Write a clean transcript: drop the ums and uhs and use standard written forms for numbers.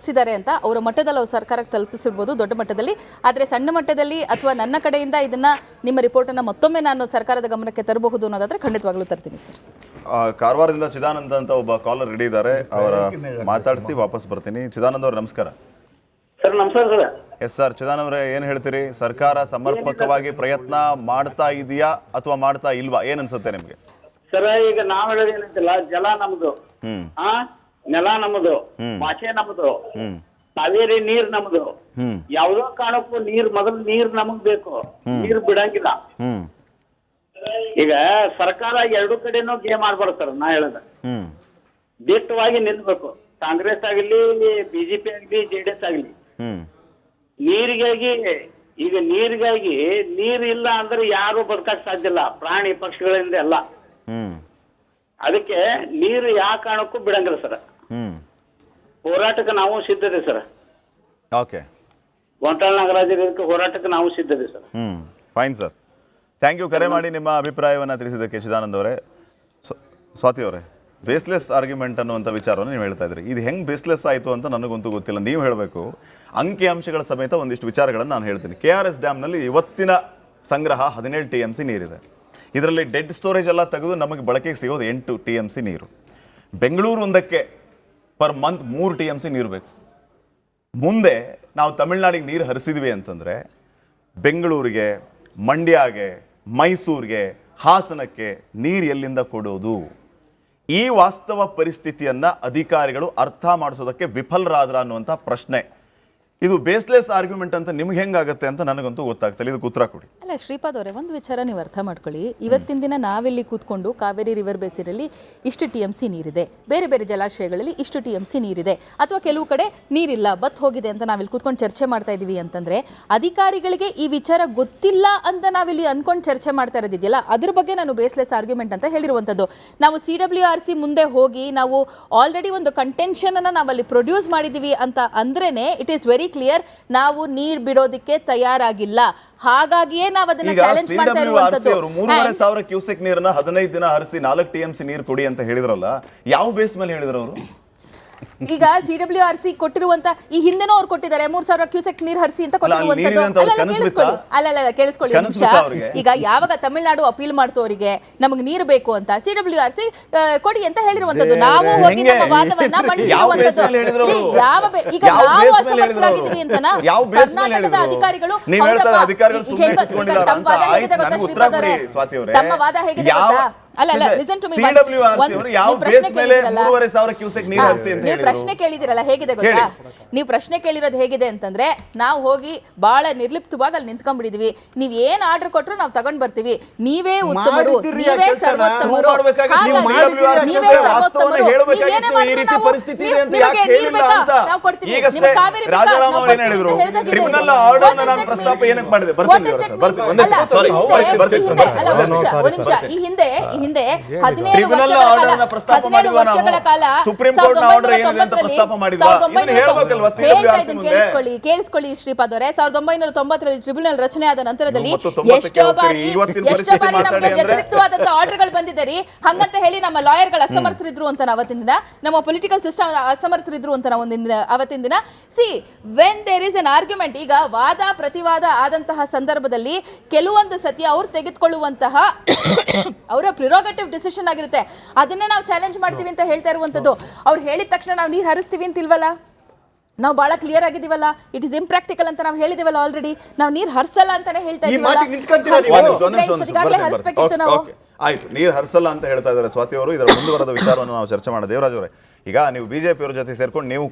ಹರಿಸಿದ್ದಾರೆ ಅಂತ ಅವರ ಮಟ್ಟದಲ್ಲಿ ಅವ್ರು ಸರ್ಕಾರಕ್ಕೆ ತಲುಪಿಸಿರ್ಬೋದು ದೊಡ್ಡ ಮಟ್ಟದಲ್ಲಿ. ಆದರೆ ಸಣ್ಣ ಮಟ್ಟದಲ್ಲಿ ಅಥವಾ ನನ್ನ ಕಡೆಯಿಂದ ಇದನ್ನ ನಿಮ್ಮ ರಿಪೋರ್ಟನ್ನು ಮತ್ತೊಮ್ಮೆ ನಾನು ಸರ್ಕಾರದ ಗಮನಕ್ಕೆ ತರಬಹುದು ಅನ್ನೋದಾದ್ರೆ ಖಂಡಿತವಾಗ್ಲೂ ತರ್ತೀನಿ ಸರ್. ಕಾರವಾರದಿಂದ ಚಿದಾನಂದ ಅಂತ ಒಬ್ಬ ಕಾಲರ್ ರೆಡಿ ಇದ್ದಾರೆ, ಅವರ ಮಾತಾಡಿಸಿ ವಾಪಸ್ ಬರ್ತೀನಿ. ಚಿದಾನಂದ ಅವ್ರ ನಮಸ್ಕಾರ. ಸರ್ ನಮಸ್ಕಾರ ಸರ್. ಎಸ್ ಸರ್, ಚಿದಾನಂದ ಅವರೇ ಏನು ಹೇಳ್ತೀರಿ? ಸರ್ಕಾರ ಸಮರ್ಪಕವಾಗಿ ಪ್ರಯತ್ನ ಮಾಡ್ತಾ ಇದೆಯಾ ಅಥವಾ ಮಾಡ್ತಾ ಇಲ್ವಾ, ಏನ್ ಅನ್ಸುತ್ತೆ ನಿಮ್ಗೆ? ಸರ್ ಈಗ ನಾವ್ ಹೇಳೋದು ಏನಂತಿಲ್ಲ, ಜಲ ನಮ್ದು, ನೆಲ ನಮ್ದು, ಭಾಷೆ ನಮ್ದು, ಕಾವೇರಿ ನೀರ್ ನಮ್ದು. ಯಾವ್ದೋ ಕಾರಣಕ್ಕೂ ಮೊದಲು ನೀರ್ ನಮಗ್ ಬೇಕು, ನೀರ್ ಬಿಡಂಗಿಲ್ಲ. ಈಗ ಸರ್ಕಾರ ಎರಡು ಕಡೆನೂ ಗೇಮ್ ಆಡ್ಬಾರ್ದು ಸರ್. ನಾ ಹೇಳದ ದಿಟ್ಟವಾಗಿ ನಿಲ್ಬೇಕು. ಕಾಂಗ್ರೆಸ್ ಆಗಲಿ, ಬಿಜೆಪಿ ಆಗಲಿ, ಜೆಡಿಎಸ್ ಆಗಲಿ. ನೀರಿಗಾಗಿ ಈಗ ನೀರ್ ಇಲ್ಲ ಅಂದ್ರೆ ಯಾರು ಬದುಕಕ್ ಸಾಧ್ಯ ಇಲ್ಲ, ಪ್ರಾಣಿ ಪಕ್ಷಿಗಳಿಂದ ಎಲ್ಲ. ಅದಕ್ಕೆ ನೀರು ಯಾವ ಕಾರಣಕ್ಕೂ ಬಿಡಂಗಿಲ್ಲ ಸರ್. ಹೋರಾಟಕ್ಕೆ ನಾವು ಸಿದ್ಧತೆ ಸರ್. ಓಕೆ, ಗೋಂಟಾಳ ನಾಗರಾಜ್ ಇದಕ್ಕೆ ಹೋರಾಟಕ್ಕೆ ನಾವು ಸಿದ್ಧತೆ sir. Fine sir, thank you. ಕರೆ ಮಾಡಿ ನಿಮ್ಮ ಅಭಿಪ್ರಾಯವನ್ನು ತಿಳಿಸಿದ್ದಕ್ಕೆ ಚಿದಾನಂದ ಅವರೇ. ಸ್ವಾತಿ ಅವರೇ, ಬೇಸ್ಲೆಸ್ ಆರ್ಗ್ಯುಮೆಂಟ್ ಅನ್ನುವಂಥ ವಿಚಾರವನ್ನು ನೀವು ಹೇಳ್ತಾ ಇದ್ರಿ. ಇದು ಹೆಂಗೆ ಬೇಸ್ಲೆಸ್ ಆಯಿತು ಅಂತ ನನಗಂತೂ ಗೊತ್ತಿಲ್ಲ, ನೀವು ಹೇಳಬೇಕು. ಅಂಕಿಅಂಶಗಳ ಸಮೇತ ಒಂದಿಷ್ಟು ವಿಚಾರಗಳನ್ನು ನಾನು ಹೇಳ್ತೀನಿ. KRS ಡ್ಯಾಮ್ನಲ್ಲಿ ಇವತ್ತಿನ ಸಂಗ್ರಹ 17 TMC ನೀರಿದೆ. ಇದರಲ್ಲಿ ಡೆಡ್ ಸ್ಟೋರೇಜ್ ಎಲ್ಲ ತೆಗೆದು ನಮಗೆ ಬಳಕೆಗೆ ಸಿಗೋದು 8 TMC ನೀರು. ಬೆಂಗಳೂರು ಒಂದಕ್ಕೆ ಪರ್ ಮಂತ್ 3 TMC ನೀರು ಬೇಕು. ಮುಂದೆ ನಾವು ತಮಿಳ್ನಾಡಿಗೆ ನೀರು ಹರಿಸಿದ್ವಿ ಅಂತಂದರೆ ಬೆಂಗಳೂರಿಗೆ, ಮಂಡ್ಯಗೆ, ಮೈಸೂರಿಗೆ, ಹಾಸನಕ್ಕೆ ನೀರು ಎಲ್ಲಿಂದ ಕೊಡೋದು? ಈ ವಾಸ್ತವ ಪರಿಸ್ಥಿತಿಯನ್ನು ಅಧಿಕಾರಿಗಳು ಅರ್ಥ ಮಾಡಿಸೋದಕ್ಕೆ ವಿಫಲರಾದ್ರ ಅನ್ನುವಂಥ ಪ್ರಶ್ನೆ. ಇದು ಬೇಸ್ಲೆಸ್ ಆರ್ಗ್ಯುಮೆಂಟ್ ಅಂತ ನಿಮ್ಗೆ ಹೆಂಗಾಗುತ್ತೆ ಅಂತ ನನಗಂತೂ ಗೊತ್ತಾಗ್ತಿಲ್ಲ. ಇದಕ್ಕೆ ಉತ್ತರ ಕೊಡಿ. ಅಲ್ಲ ಶ್ರೀಪಾದ್ ಅವರೇ, ಒಂದು ವಿಚಾರ ನೀವು ಅರ್ಥ ಮಾಡ್ಕೊಳ್ಳಿ. ಇವತ್ತಿನ ದಿನ ನಾವೆಲ್ಲಿ ಕೂತ್ಕೊಂಡು ಕಾವೇರಿ ರಿವರ್ ಬೇಸಿನಲ್ಲಿ ಇಷ್ಟು TMC ನೀರಿದೆ, ಬೇರೆ ಬೇರೆ ಜಲಾಶಯಗಳಲ್ಲಿ ಇಷ್ಟು TMC ನೀರಿದೆ, ಅಥವಾ ಕೆಲವು ಕಡೆ ನೀರಿಲ್ಲ, ಬತ್ ಹೋಗಿದೆ ಅಂತ ನಾವಿಲ್ಲಿ ಕೂತ್ಕೊಂಡು ಚರ್ಚೆ ಮಾಡ್ತಾ ಇದೀವಿ ಅಂತಂದ್ರೆ ಅಧಿಕಾರಿಗಳಿಗೆ ಈ ವಿಚಾರ ಗೊತ್ತಿಲ್ಲ ಅಂತ ನಾವಿಲ್ಲಿ ಅನ್ಕೊಂಡು ಚರ್ಚೆ ಮಾಡ್ತಾ ಇರೋದಿದೆಯಲ್ಲ, ಅದ್ರ ಬಗ್ಗೆ ನಾನು ಬೇಸ್ಲೆಸ್ ಆರ್ಗ್ಯುಮೆಂಟ್ ಅಂತ ಹೇಳಿರುವಂಥದ್ದು. ನಾವು CWRC ಮುಂದೆ ಹೋಗಿ ನಾವು ಆಲ್ರೆಡಿ ಒಂದು ಕಂಟೆನ್ಷನ್ ಅನ್ನ ನಾವಲ್ಲಿ ಪ್ರೊಡ್ಯೂಸ್ ಮಾಡಿದೀವಿ ಅಂತ ಅಂದ್ರೇನೆ ಇಟ್ ಈಸ್ ವೆರಿ ಕ್ಲಿಯರ್, ನಾವು ನೀರ್ ಬಿಡೋದಕ್ಕೆ ತಯಾರಾಗಿಲ್ಲ. ಹಾಗಾಗಿಯೇ ನಾವು ಅದನ್ನ ಚಾಲೆಂಜ್ ಮಾಡ್ತಾ ಇರುವಂತದ್ದು. 3,500 ಕ್ಯೂಸೆಕ್ ನೀರನ್ನ 15 ದಿನ ಹರಿಸಿ 4 TMC ನೀರು ಕೊಡಿ ಅಂತ ಹೇಳಿದ್ರಲ್ಲ, ಯಾವ ಬೇಸ್ ಮೇಲೆ ಹೇಳಿದ್ರು ಅವರು? ಈಗ CWRC ಕೊಟ್ಟಿರುವಂತ ಈ ಹಿಂದೆನೂ ಅವ್ರು ಕೊಟ್ಟಿದ್ದಾರೆ 3,000 ಕ್ಯೂಸೆಕ್ ನೀರು ಹರಿಸಿ ಅಂತ ಕೊಟ್ಟಿರುವಂತದ್ದು. ಅಲ್ಲ ಕೇಳಿಸ್ಕೊಳ್ಳಿ ನಿಮಿಷ. ಈಗ ಯಾವಾಗ ತಮಿಳುನಾಡು ಅಪೀಲ್ ಮಾಡ್ತು ಅವರಿಗೆ ನಮಗೆ ನೀರು ಬೇಕು ಅಂತ, CWRC ಕೊಡಿ ಅಂತ ಹೇಳಿರುವಂತದ್ದು. ನಾವು ಹೋಗಿ ನಮ್ಮ ವಾದವನ್ನ ಮಂಡಿಸಿರುವಂತದ್ದು. ಈಗ ನಾವು ಅಸಮರ್ಥರಾಗಿದ್ದೀವಿ ಅಂತನಾ ಕರ್ನಾಟಕದ ಅಧಿಕಾರಿಗಳು? ತಮ್ಮ ವಾದ ಹೇಗಿದೆ ಗೊತ್ತಾ ಶ್ರೀಪಾದ್ ಅವರೇ? ತಮ್ಮ ವಾದ ಹೇಗಿದೆ ಗೊತ್ತಾ? ಅಲ್ಲ ಲಿಸನ್ ಟು ಮೀ. ನೀವು ಪ್ರಶ್ನೆ ಕೇಳಿದಿರಲ್ಲ, ಹೇಗಿದೆ ಗೊತ್ತಾ? ನೀವು ಪ್ರಶ್ನೆ ಕೇಳಿರೋದು ಹೇಗಿದೆ ಅಂತಂದ್ರೆ, ನಾವು ಹೋಗಿ ಬಹಳ ನಿರ್ಲಿಪ್ತವಾಗಿ ಅಲ್ಲಿ ನಿಂತ್ಕೊಂಡ್ಬಿಟ್ಟಿದೀವಿ. ನೀವ್ ಏನ್ ಆರ್ಡರ್ ಕೊಟ್ರು ನಾವು ತಗೊಂಡ್ ಬರ್ತೀವಿ, ನೀವೇ ಉತ್ತಮರು, ನೀವೇ ಸರ್ವೋತ್ತಮರು, ನೀವೇ ಸರ್ವೋತ್ತಮರು, ನೀವೇನೇ ಮಾಡಿದ್ರು ನಿಮಗೆ ನೀರು ಬೇಕಾ ನಾವು ಕೊಡ್ತೀವಿ, ನಿಮಗೆ ಕಾವೇರಿ ಬೇಕಾ ನಾವು ಕೊಡ್ತೀವಿ. ಈ ಹಿಂದೆ 17 ವರ್ಷಗಳ ಕಾಲ ಕೇಳಿಸ್ಕೊಳ್ಳಿ ಶ್ರೀಪಾದ್ ಅವರೇ, 1990ರಲ್ಲಿ ಟ್ರಿಬ್ಯುನಲ್ ರಚನೆ ಆದ ನಂತರದಲ್ಲಿ ಎಷ್ಟೋ ಬಾರಿ ನಮಗೆ ವ್ಯತಿರಿಕ್ತವಾದಂತಹ ಆರ್ಡರ್ಗಳು ಬಂದಿದ್ದಾರೆ. ಹಂಗಂತ ಹೇಳಿ ನಮ್ಮ ಲಾಯರ್ಗಳು ಅಸಮರ್ಥರಿದ್ರು ಅಂತ ಅವತ್ತಿನ ದಿನ, ನಮ್ಮ ಪೊಲಿಟಿಕಲ್ ಸಿಸ್ಟಮ್ ಅಸಮರ್ಥರಿದ್ರು ಅಂತ ಅವತ್ತಿನ ದಿನ. See when there is an argument, ಈಗ ವಾದ ಪ್ರತಿವಾದ ಆದಂತಹ ಸಂದರ್ಭದಲ್ಲಿ ಕೆಲವೊಂದು ಸತಿ ಅವ್ರು ತೆಗೆದುಕೊಳ್ಳುವಂತಹ ಅವರ ಪ್ರಿರೋಗೇಟಿವ್ ಡಿಸಿಷನ್ ಆಗಿರುತ್ತೆ, ಅದನ್ನೇ ನಾವು ಚಾಲೆಂಜ್ ಮಾಡ್ತೀವಿ ಅಂತ ಹೇಳ್ತಾ ಇರುವಂತದ್ದು. ಅವ್ರು ಹೇಳಿದ ತಕ್ಷಣ ನಾವು ನೀರು ಹರಿಸ್ತೀವಿ ಅಂತ ಇಲ್ವಲ್ಲ, ನಾವು ಬಹಳ ಕ್ಲಿಯರ್ ಆಗಿದೀವಲ್ಲ, ಇಟ್ ಇಸ್ ಇಂಪ್ರಾಕ್ಟಿಕಲ್ ಅಂತ ನಾವು ಹೇಳಿದಿವಲ್ಲ ಆಲ್ರೆಡಿ. ನಾವು ನೀರು ಹರಿಸಲ್ಲ ಅಂತಾನೆ ಹೇಳ್ತಾ ಇದೀವಲ್ಲ, ಹರಿಸಬೇಕಿತ್ತು ನಾವು. ಆಯ್ತು, ನೀರು ಹರಿಸಲ್ಲ ಅಂತ ಹೇಳ್ತಾ ಇದ್ದಾರೆ ಸ್ವಾತಿ ಅವರು. ಇದರ ಮುಂದುವರೆದ ವಿಚಾರವನ್ನು ನಾವು ಚರ್ಚೆ ಮಾಡೋಣ. ದೇವರಾಜ್ ಅವರೇ, ಈಗ ನೀವು ಬಿಜೆಪಿ ಅವರ ಜೊತೆ ಸೇರ್ಕೊಂಡು ನೀವು